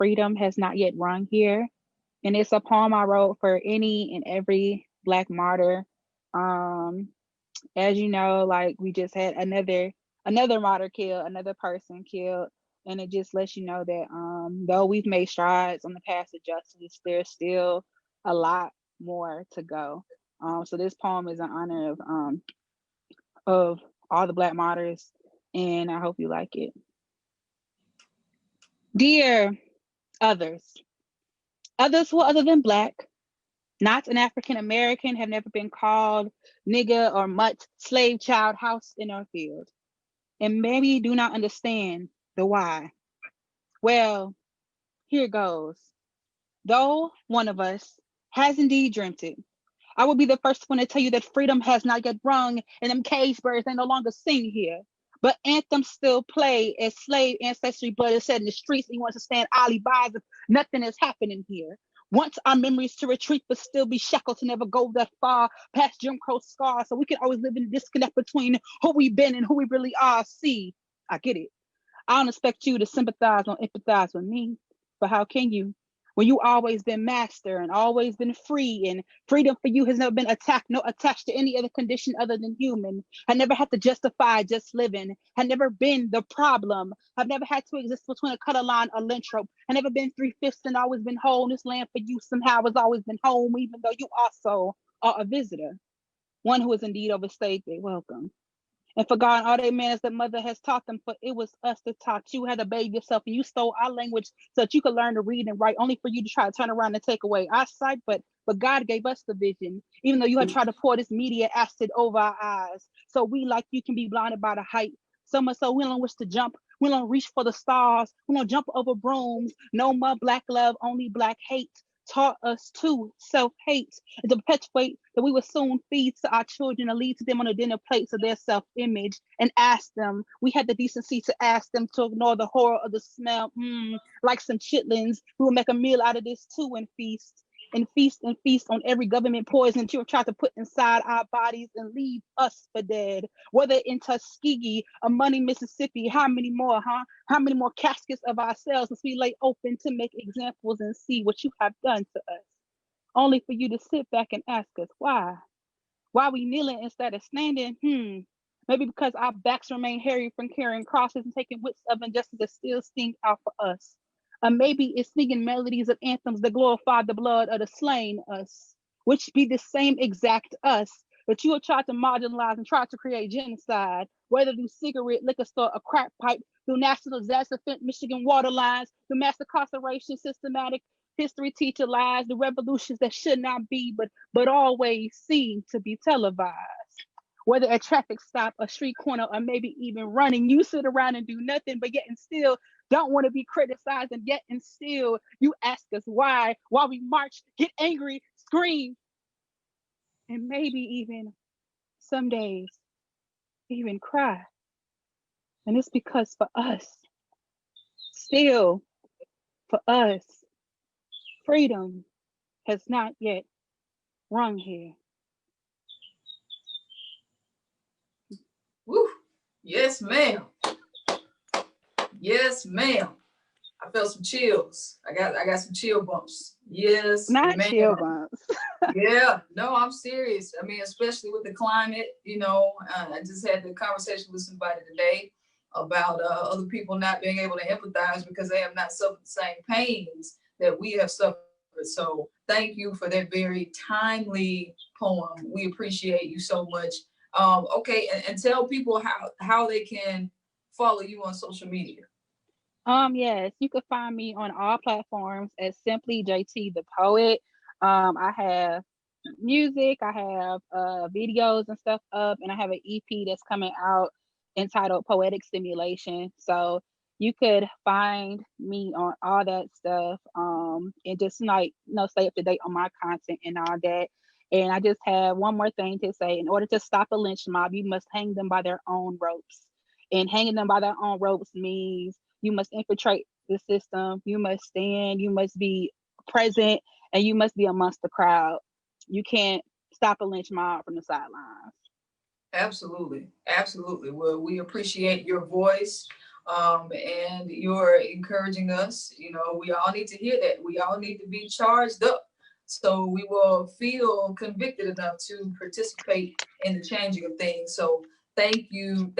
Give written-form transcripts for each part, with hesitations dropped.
Freedom Has Not Yet Rung Here. And it's a poem I wrote for any and every Black martyr. Um, as you know, like we just had another martyr killed, another person killed, and it just lets you know that though we've made strides on the path of justice, there's still a lot more to go. So this poem is in honor of all the Black martyrs, and I hope you like it. Dear others, others who are other than Black, not an African American, have never been called nigger or mutt, slave child, house in or field, and maybe do not understand the why. Well, here goes. Though one of us has indeed dreamt it, I will be the first one to tell you that freedom has not yet rung, and them cage birds they no longer sing here. But anthems still play as slave ancestry blood is shed in the streets, and you want to stand alibis if nothing is happening here. Want our memories to retreat, but still be shackled to never go that far past Jim Crow scars, so we can always live in the disconnect between who we've been and who we really are. See, I get it. I don't expect you to sympathize or empathize with me, but how can you? When you always been master and always been free, and freedom for you has never been attacked, no attached to any other condition other than human. I never had to justify just living. Had never been the problem. I've never had to exist between a cutter line or lynch rope. I never been 3/5 and always been whole. This land for you somehow has always been home, even though you also are a visitor, one who has indeed overstayed their welcome and forgotten all their manners that mother has taught them. For it was us that taught you how to bathe yourself, and you stole our language so that you could learn to read and write, only for you to try to turn around and take away our sight. But God gave us the vision, even though you had tried to pour this media acid over our eyes. So we, like you, can be blinded by the height. So much so we don't wish to jump. We don't reach for the stars. We don't jump over brooms. No more Black love, only Black hate. Taught us to self-hate and to perpetuate that we would soon feed to our children and lead to them on the dinner plates of their self-image and ask them. We had the decency to ask them to ignore the horror of the smell. Like some chitlins, we will make a meal out of this too and feast on every government poison that you have tried to put inside our bodies and leave us for dead. Whether in Tuskegee or Money, Mississippi, how many more, huh? How many more caskets of ourselves must we lay open to make examples and see what you have done to us? Only for you to sit back and ask us why. Why we kneeling instead of standing? Maybe because our backs remain hairy from carrying crosses and taking whips of injustice that still sting out for us. Maybe it's singing melodies of anthems that glorify the blood of the slain us, which be the same exact us that you have tried to marginalize and try to create genocide, whether through cigarette, liquor store, or crack pipe, through national disaster, Michigan water lines, through mass incarceration, systematic history teacher lies, the revolutions that should not be, but always seem to be televised. Whether a traffic stop, a street corner, or maybe even running, you sit around and do nothing, but yet and still don't want to be criticized, and yet and still you ask us why, while we march, get angry, scream, and maybe even some days even cry. And it's because for us, still for us, freedom has not yet rung here. Woo. Yes, ma'am. Yes, ma'am. I felt some chills. I got some chill bumps. Yes, not ma'am. Chill bumps. Yeah, no, I'm serious. I mean, especially with the climate, I just had the conversation with somebody today about other people not being able to empathize because they have not suffered the same pains that we have suffered. So thank you for that very timely poem. We appreciate you so much. Okay, and tell people how they can follow you on social media. Yes, you can find me on all platforms as simply JT the Poet. I have music, I have videos and stuff up, and I have an EP that's coming out entitled Poetic Stimulation. So you could find me on all that stuff, and just like stay up to date on my content and all that. And I just have one more thing to say. In order to stop a lynch mob, you must hang them by their own ropes. And hanging them by their own ropes means you must infiltrate the system, you must stand, you must be present, and you must be amongst the crowd. You can't stop a lynch mob from the sidelines. Absolutely. Absolutely. Well, we appreciate your voice. And you're encouraging us. You know, we all need to hear that. We all need to be charged up, so we will feel convicted enough to participate in the changing of things. So thank you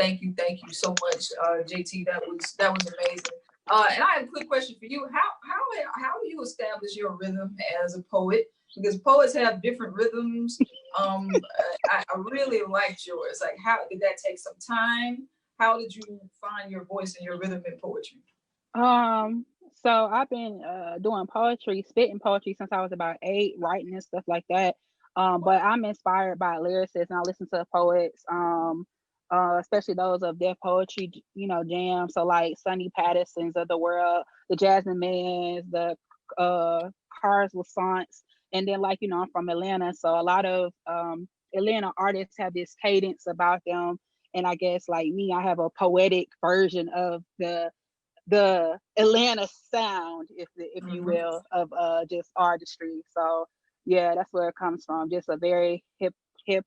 so much, JT. That was amazing. And I have a quick question for you. How do you establish your rhythm as a poet? Because poets have different rhythms. I really liked yours. Like, how did that take some time? How did you find your voice and your rhythm in poetry? Um, so I've been doing poetry, spitting poetry since I was about 8, writing and stuff like that. But I'm inspired by lyricists and I listen to poets, especially those of their poetry, jam. So like Sonny Patterson's of the world, the Jasmine Mans, the Cars Lassance, and then like I'm from Atlanta, so a lot of Atlanta artists have this cadence about them, and I guess like me, I have a poetic version of the Atlanta sound, if you Mm-hmm. will, of just artistry. So yeah, that's where it comes from. Just a very hip